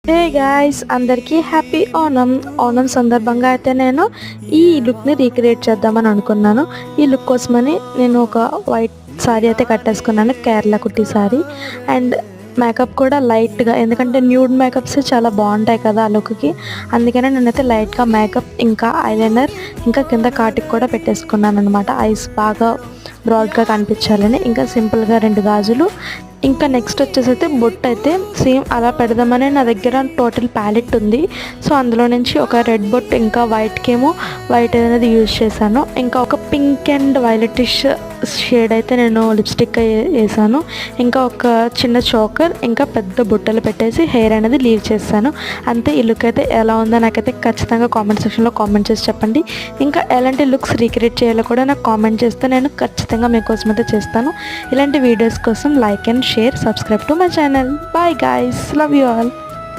Hey guys, అందరికీ happy Onam సందర్భంగా అయితే నేను ఈ లుక్ని రీక్రియేట్ చేద్దామని అనుకున్నాను. ఈ లుక్ కోసమని నేను ఒక వైట్ సారీ అయితే కట్టేసుకున్నాను, కేరళ కుట్టి సారీ. అండ్ మేకప్ కూడా లైట్గా, ఎందుకంటే న్యూడ్ మేకప్స్ చాలా బాగుంటాయి కదా ఆ లుక్కి. అందుకనే నేనైతే లైట్గా మేకప్, ఇంకా ఐలైనర్, ఇంకా కింద కాటికి కూడా పెట్టేసుకున్నాను అనమాట, ఐస్ బాగా బ్రాడ్గా కనిపించాలని. ఇంకా సింపుల్గా 2 గాజులు. ఇంకా నెక్స్ట్ వచ్చేసి అయితే బొట్టు అయితే సేమ్ అలా పెడదామని నా దగ్గర టోటల్ ప్యాలెట్ ఉంది. సో అందులో నుంచి ఒక రెడ్ బొట్టు, ఇంకా వైట్కేమో వైట్ అనేది యూజ్ చేశాను. ఇంకా ఒక పింక్ అండ్ వైలెటిష్ షేడ్ అయితే నేను లిప్స్టిక్ వేసాను. ఇంకా ఒక చిన్న చోకర్, ఇంకా పెద్ద బుట్టలు పెట్టేసి హెయిర్ అనేది లీవ్ చేశాను. అంతే. ఈ లుక్ అయితే ఎలా ఉందో నాకైతే ఖచ్చితంగా కామెంట్ సెక్షన్లో కామెంట్ చేసి చెప్పండి. ఇంకా ఎలాంటి లుక్స్ రీక్రియేట్ చేయాలో కూడా నాకు కామెంట్ చేస్తే నేను ఖచ్చితంగా మీకోసం అయితే చేస్తాను. ఇలాంటి వీడియోస్ కోసం like and share, subscribe to my channel. Bye guys, love you all.